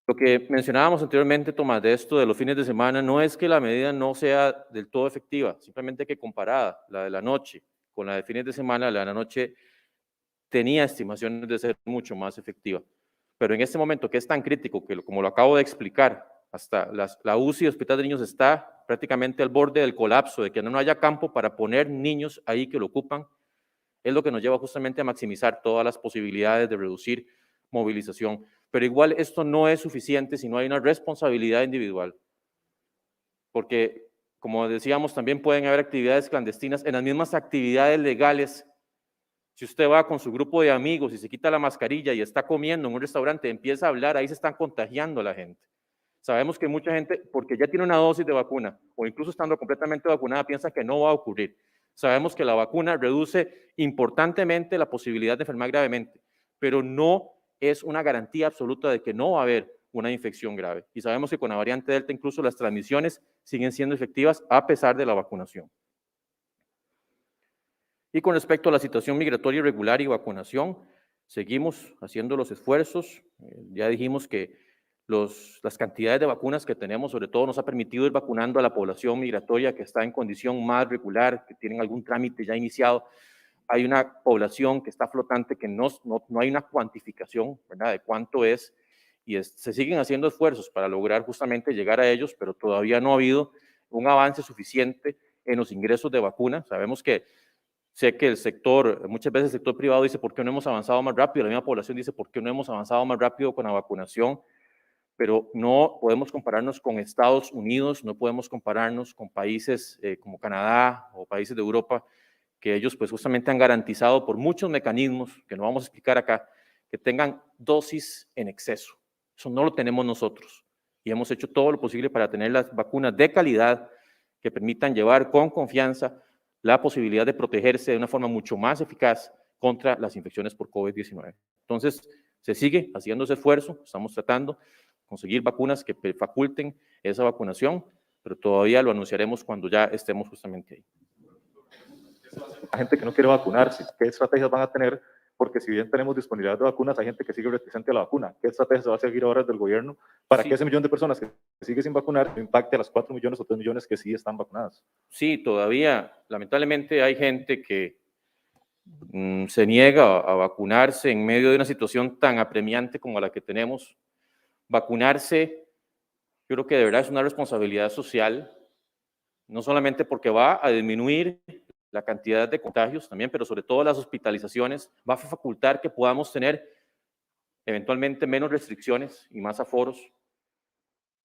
Lo que mencionábamos anteriormente, Tomás, de esto de los fines de semana, no es que la medida no sea del todo efectiva, simplemente que comparada la de la noche con la de fines de semana, la de la noche tenía estimaciones de ser mucho más efectiva. Pero en este momento que es tan crítico, que como lo acabo de explicar, hasta la UCI Hospital de Niños está prácticamente al borde del colapso, de que no haya campo para poner niños ahí que lo ocupan, es lo que nos lleva justamente a maximizar todas las posibilidades de reducir movilización. Pero igual esto no es suficiente si no hay una responsabilidad individual. Porque, como decíamos, también pueden haber actividades clandestinas en las mismas actividades legales. Si usted va con su grupo de amigos y se quita la mascarilla y está comiendo en un restaurante, empieza a hablar, ahí se están contagiando a la gente. Sabemos que mucha gente, porque ya tiene una dosis de vacuna o incluso estando completamente vacunada, piensa que no va a ocurrir. Sabemos que la vacuna reduce importantemente la posibilidad de enfermar gravemente, pero no es una garantía absoluta de que no va a haber una infección grave. Y sabemos que con la variante Delta incluso las transmisiones siguen siendo efectivas a pesar de la vacunación. Y con respecto a la situación migratoria irregular y vacunación, seguimos haciendo los esfuerzos. Ya dijimos que las cantidades de vacunas que tenemos, sobre todo, nos ha permitido ir vacunando a la población migratoria que está en condición más regular, que tienen algún trámite ya iniciado. Hay una población que está flotante, que no hay una cuantificación, ¿verdad?, de cuánto es, y se siguen haciendo esfuerzos para lograr justamente llegar a ellos, pero todavía no ha habido un avance suficiente en los ingresos de vacunas. Sabemos que sé que muchas veces el sector privado dice, ¿por qué no hemos avanzado más rápido? La misma población dice, ¿por qué no hemos avanzado más rápido con la vacunación? Pero no podemos compararnos con Estados Unidos, no podemos compararnos con países como Canadá o países de Europa, que ellos pues justamente han garantizado por muchos mecanismos, que no vamos a explicar acá, que tengan dosis en exceso. Eso no lo tenemos nosotros. Y hemos hecho todo lo posible para tener las vacunas de calidad que permitan llevar con confianza la posibilidad de protegerse de una forma mucho más eficaz contra las infecciones por COVID-19. Entonces, se sigue haciendo ese esfuerzo, estamos tratando conseguir vacunas que faculten esa vacunación, pero todavía lo anunciaremos cuando ya estemos justamente ahí. La gente que no quiere vacunarse, ¿qué estrategias van a tener? porque si bien tenemos disponibilidad de vacunas, hay gente que sigue reticente a la vacuna. ¿Qué estrategia se va a seguir ahora desde el gobierno para Sí. que ese millón de personas que sigue sin vacunar no impacte a las 4 millones o 3 millones que sí están vacunadas? Sí, todavía, lamentablemente, hay gente que se niega a vacunarse en medio de una situación tan apremiante como la que tenemos. Vacunarse, yo creo que de verdad es una responsabilidad social, no solamente porque va a disminuir la cantidad de contagios también, pero sobre todo las hospitalizaciones, va a facultar que podamos tener eventualmente menos restricciones y más aforos.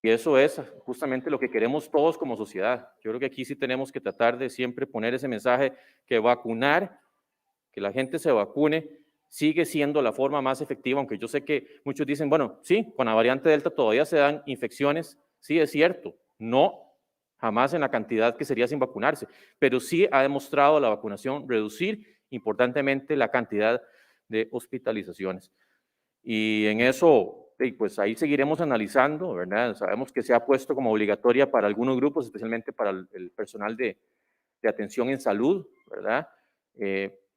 Y eso es justamente lo que queremos todos como sociedad. Yo creo que aquí sí tenemos que tratar de siempre poner ese mensaje que vacunar, que la gente se vacune, sigue siendo la forma más efectiva, aunque yo sé que muchos dicen, bueno, sí, con la variante Delta todavía se dan infecciones, sí es cierto, no jamás en la cantidad que sería sin vacunarse, pero sí ha demostrado la vacunación reducir importantemente la cantidad de hospitalizaciones. Y en eso, pues ahí seguiremos analizando, ¿verdad? Sabemos que se ha puesto como obligatoria para algunos grupos, especialmente para el personal de atención en salud, ¿verdad?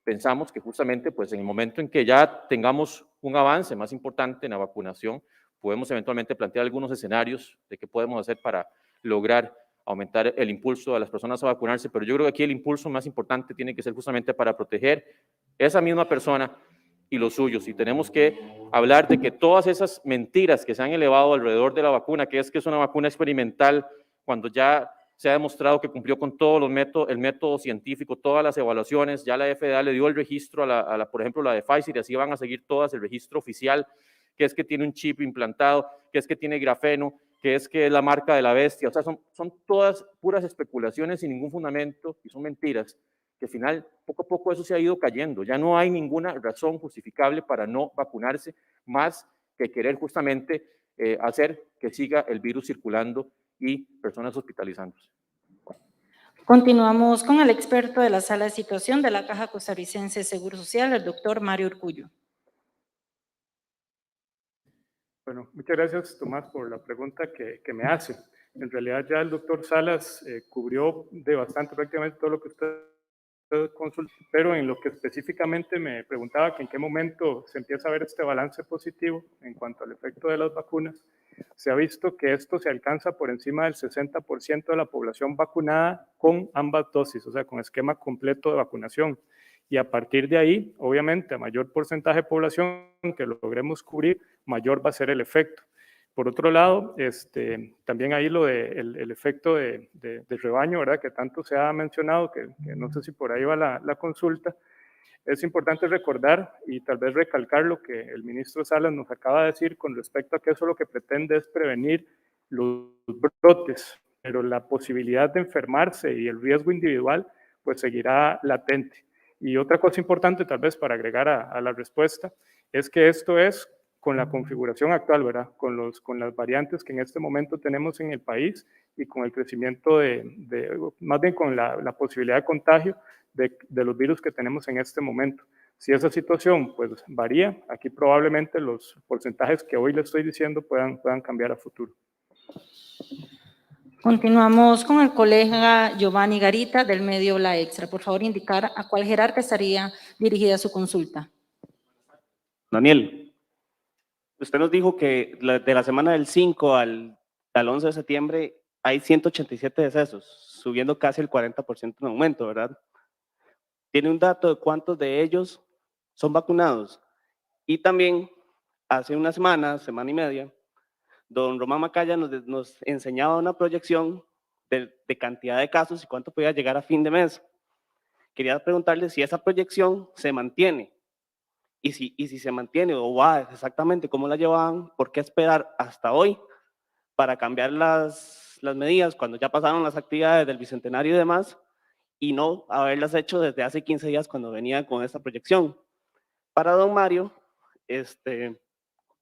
Pensamos que justamente pues en el momento en que ya tengamos un avance más importante en la vacunación, podemos eventualmente plantear algunos escenarios de qué podemos hacer para lograr aumentar el impulso a las personas a vacunarse, pero yo creo que aquí el impulso más importante tiene que ser justamente para proteger esa misma persona y los suyos. Y tenemos que hablar de que todas esas mentiras que se han elevado alrededor de la vacuna, que es una vacuna experimental, cuando ya se ha demostrado que cumplió con todos los métodos, el método científico, todas las evaluaciones, ya la FDA le dio el registro por ejemplo, la de Pfizer, y así van a seguir todas, el registro oficial, que es que tiene un chip implantado, que es que tiene grafeno, que es la marca de la bestia. O sea, son todas puras especulaciones sin ningún fundamento y son mentiras, que al final, poco a poco eso se ha ido cayendo. Ya no hay ninguna razón justificable para no vacunarse, más que querer justamente hacer que siga el virus circulando y personas hospitalizándose. Continuamos con el experto de la sala de situación de la Caja Costarricense de Seguro Social, el doctor Mario Urcullo. Bueno, muchas gracias, Tomás, por la pregunta que me hace. En realidad ya el doctor Salas cubrió de bastante prácticamente todo lo que usted consultó, pero en lo que específicamente me preguntaba que en qué momento se empieza a ver este balance positivo en cuanto al efecto de las vacunas, se ha visto que esto se alcanza por encima del 60% de la población vacunada con ambas dosis, o sea, con esquema completo de vacunación. Y a partir de ahí, obviamente, a mayor porcentaje de población que logremos cubrir, mayor va a ser el efecto. Por otro lado, también ahí el efecto de rebaño, ¿verdad? Que tanto se ha mencionado, que no sé si por ahí va la consulta. Es importante recordar y tal vez recalcar lo que el ministro Salas nos acaba de decir con respecto a que eso lo que pretende es prevenir los brotes, pero la posibilidad de enfermarse y el riesgo individual pues seguirá latente. Y otra cosa importante tal vez para agregar a la respuesta es que esto es con la configuración actual, ¿verdad? Con las variantes que en este momento tenemos en el país y con el crecimiento más bien con la posibilidad de contagio de los virus que tenemos en este momento. Si esa situación pues varía, aquí probablemente los porcentajes que hoy le estoy diciendo puedan cambiar a futuro. Continuamos con el colega Giovanni Garita del medio La Extra. Por favor, indicar a cuál jerarca estaría dirigida su consulta. Daniel, usted nos dijo que de la semana del 5 al 11 de septiembre hay 187 decesos, subiendo casi el 40% en aumento, ¿verdad? ¿Tiene un dato de cuántos de ellos son vacunados? Y también, hace una semana y media, don Román Macaya nos enseñaba una proyección de cantidad de casos y cuánto podía llegar a fin de mes. Quería preguntarle si esa proyección se mantiene. Y si se mantiene o va exactamente cómo la llevaban, ¿por qué esperar hasta hoy para cambiar las medidas cuando ya pasaron las actividades del Bicentenario y demás y no haberlas hecho desde hace 15 días cuando venía con esta proyección? Para don Mario,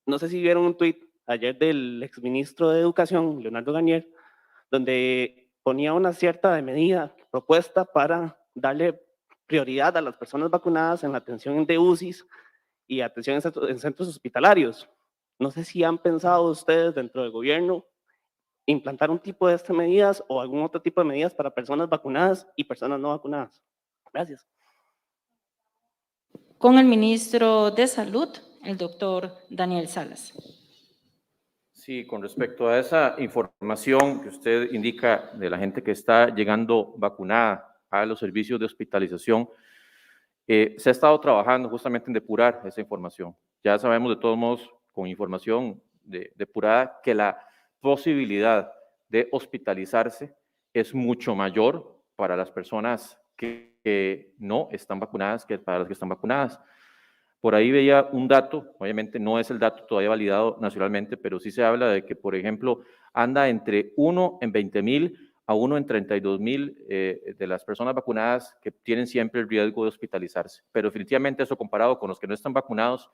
no sé si vieron un tuit ayer del exministro de Educación, Leonardo Garnier, donde ponía una cierta medida propuesta para darle prioridad a las personas vacunadas en la atención de UCIs y atención en centros hospitalarios. No sé si han pensado ustedes dentro del gobierno implantar un tipo de estas medidas o algún otro tipo de medidas para personas vacunadas y personas no vacunadas. Gracias. con el ministro de Salud, el doctor Daniel Salas. Sí, con respecto a esa información que usted indica de la gente que está llegando vacunada a los servicios de hospitalización, se ha estado trabajando justamente en depurar esa información. Ya sabemos de todos modos, con información depurada, que la posibilidad de hospitalizarse es mucho mayor para las personas que no están vacunadas que para las que están vacunadas. Por ahí veía un dato, obviamente no es el dato todavía validado nacionalmente, pero sí se habla de que, por ejemplo, anda entre 1 en 20,000 a 1 en 32,000 de las personas vacunadas que tienen siempre el riesgo de hospitalizarse. Pero definitivamente eso comparado con los que no están vacunados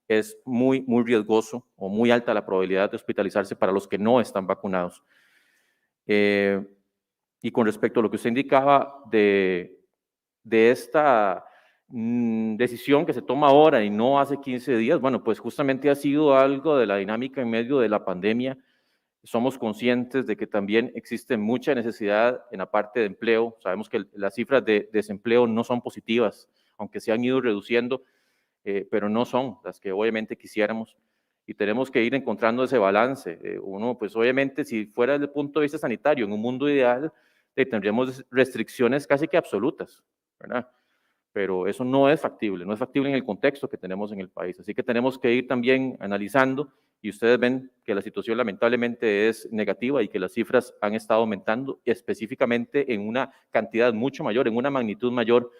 es muy, muy riesgoso o muy alta la probabilidad de hospitalizarse para los que no están vacunados. Y con respecto a lo que usted indicaba de esta decisión que se toma ahora y no hace 15 días, bueno, pues justamente ha sido algo de la dinámica en medio de la pandemia. Somos conscientes de que también existe mucha necesidad en la parte de empleo. Sabemos que las cifras de desempleo no son positivas, aunque se han ido reduciendo, pero no son las que obviamente quisiéramos. Y tenemos que ir encontrando ese balance. Uno, pues obviamente, si fuera desde el punto de vista sanitario, en un mundo ideal, tendríamos restricciones casi que absolutas, ¿verdad? Pero eso no es factible en el contexto que tenemos en el país. Así que tenemos que ir también analizando, y ustedes ven que la situación lamentablemente es negativa y que las cifras han estado aumentando específicamente en una cantidad mucho mayor, en una magnitud mayor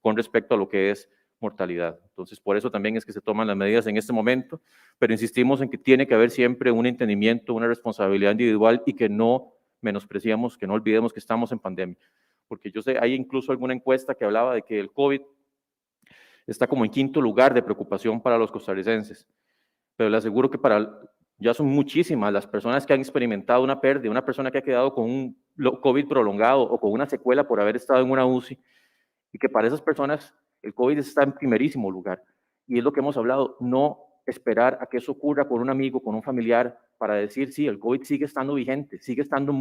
con respecto a lo que es mortalidad. Entonces, por eso también es que se toman las medidas en este momento, pero insistimos en que tiene que haber siempre un entendimiento, una responsabilidad individual y que no menospreciamos, que no olvidemos que estamos en pandemia. Porque yo sé, hay incluso alguna encuesta que hablaba de que el COVID está como en quinto lugar de preocupación para los costarricenses, pero le aseguro que ya son muchísimas las personas que han experimentado una pérdida, una persona que ha quedado con un COVID prolongado o con una secuela por haber estado en una UCI, y que para esas personas el COVID está en primerísimo lugar. Y es lo que hemos hablado, no esperar a que eso ocurra con un amigo, con un familiar, para decir, sí, el COVID sigue estando vigente, sigue estando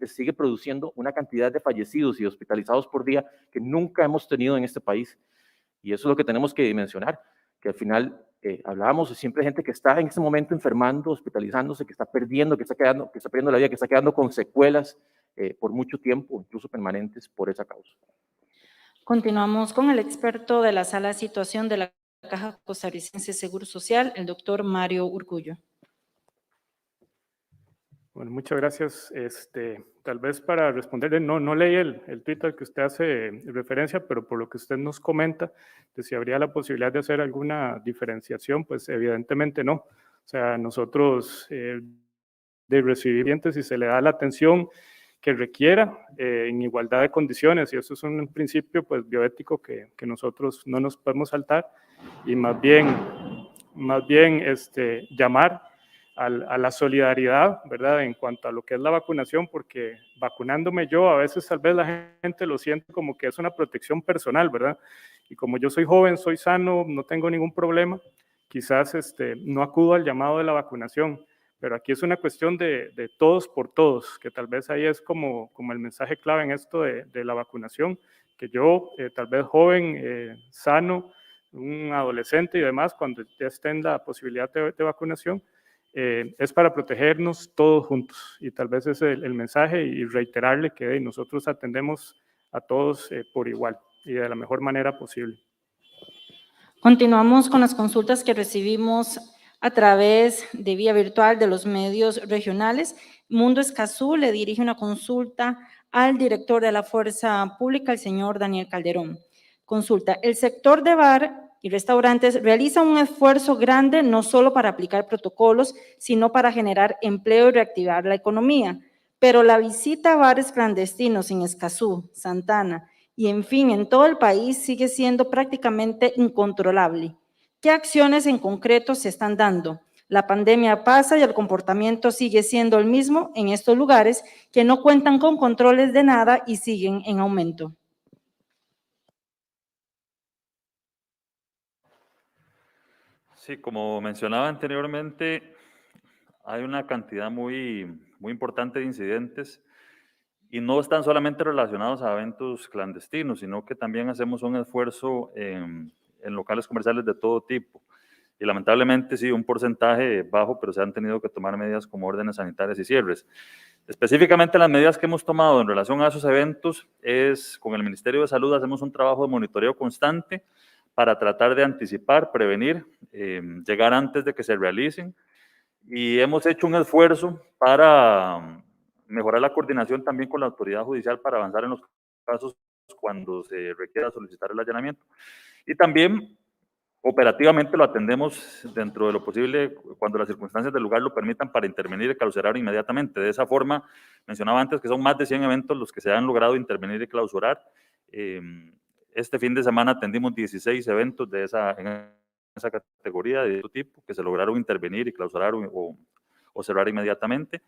sigue produciendo una cantidad de fallecidos y hospitalizados por día que nunca hemos tenido en este país. Y eso es lo que tenemos que dimensionar, que al final hablábamos de siempre gente que está en este momento enfermando, hospitalizándose, que está perdiendo, que está perdiendo la vida, que está quedando con secuelas por mucho tiempo, incluso permanentes por esa causa. Continuamos con el experto de la Sala de Situación de la Caja Costarricense de Seguro Social, el doctor Mario Urcullo. Bueno, muchas gracias. Tal vez para responderle, no leí el tweet al que usted hace referencia, pero por lo que usted nos comenta, de si habría la posibilidad de hacer alguna diferenciación, pues evidentemente no. O sea, nosotros de recibir clientes, si se le da la atención que requiera en igualdad de condiciones, y eso es un principio pues bioético que nosotros no nos podemos saltar, y más bien llamar a la solidaridad, ¿verdad? En cuanto a lo que es la vacunación, porque vacunándome yo, a veces tal vez la gente lo siente como que es una protección personal, ¿verdad? Y como yo soy joven, soy sano, no tengo ningún problema, quizás no acudo al llamado de la vacunación, pero aquí es una cuestión de todos por todos, que tal vez ahí es como el mensaje clave en esto de la vacunación, que yo, tal vez joven, sano, un adolescente y demás, cuando ya esté en la posibilidad de vacunación, es para protegernos todos juntos. Y tal vez es el mensaje, y reiterarle que nosotros atendemos a todos por igual y de la mejor manera posible. Continuamos con las consultas que recibimos a través de vía virtual de los medios regionales. Mundo Escazú le dirige una consulta al director de la Fuerza Pública, el señor Daniel Calderón. Consulta: el sector de bar y restaurantes realiza un esfuerzo grande no solo para aplicar protocolos, sino para generar empleo y reactivar la economía. Pero la visita a bares clandestinos en Escazú, Santana y en fin, en todo el país sigue siendo prácticamente incontrolable. ¿Qué acciones en concreto se están dando? La pandemia pasa y el comportamiento sigue siendo el mismo en estos lugares que no cuentan con controles de nada y siguen en aumento. Sí, como mencionaba anteriormente, hay una cantidad muy importante de incidentes y no están solamente relacionados a eventos clandestinos, sino que también hacemos un esfuerzo en locales comerciales de todo tipo. Y lamentablemente sí, un porcentaje bajo, pero se han tenido que tomar medidas como órdenes sanitarias y cierres. Específicamente las medidas que hemos tomado en relación a esos eventos es, con el Ministerio de Salud hacemos un trabajo de monitoreo constante para tratar de anticipar, prevenir, llegar antes de que se realicen. Y hemos hecho un esfuerzo para mejorar la coordinación también con la autoridad judicial para avanzar en los casos cuando se requiera solicitar el allanamiento. Y también operativamente lo atendemos dentro de lo posible cuando las circunstancias del lugar lo permitan para intervenir y clausurar inmediatamente. De esa forma, mencionaba antes que son más de 100 eventos los que se han logrado intervenir y clausurar. Este fin de semana atendimos 16 eventos en esa categoría de este tipo que se lograron intervenir y clausurar o cerrar inmediatamente.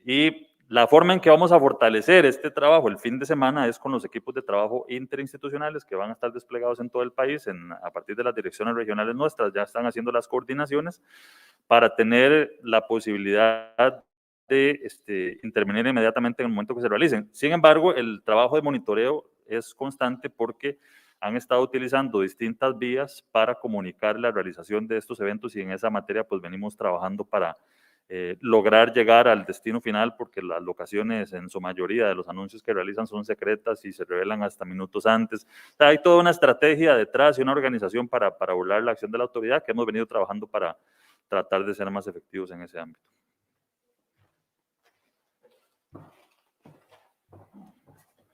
Y la forma en que vamos a fortalecer este trabajo el fin de semana es con los equipos de trabajo interinstitucionales que van a estar desplegados en todo el país, a partir de las direcciones regionales nuestras, ya están haciendo las coordinaciones para tener la posibilidad de intervenir inmediatamente en el momento que se realicen. Sin embargo, el trabajo de monitoreo es constante porque han estado utilizando distintas vías para comunicar la realización de estos eventos y en esa materia pues venimos trabajando para lograr llegar al destino final, porque las locaciones en su mayoría de los anuncios que realizan son secretas y se revelan hasta minutos antes. O sea, hay toda una estrategia detrás y una organización para burlar la acción de la autoridad que hemos venido trabajando para tratar de ser más efectivos en ese ámbito.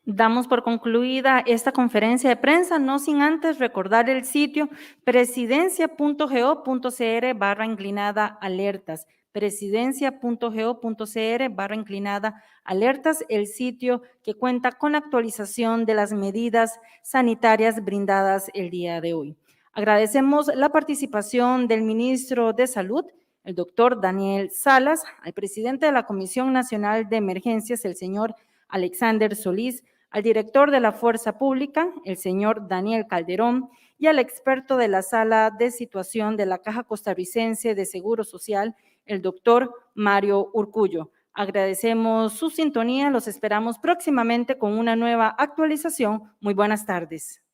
Damos por concluida esta conferencia de prensa, no sin antes recordar el sitio presidencia.go.cr/alertas, presidencia.go.cr/alertas, el sitio que cuenta con actualización de las medidas sanitarias brindadas el día de hoy. Agradecemos la participación del ministro de Salud, el doctor Daniel Salas, al presidente de la Comisión Nacional de Emergencias, el señor Alexander Solís, al director de la Fuerza Pública, el señor Daniel Calderón, y al experto de la Sala de Situación de la Caja Costarricense de Seguro Social, el doctor Mario Urcullo. Agradecemos su sintonía, los esperamos próximamente con una nueva actualización. Muy buenas tardes.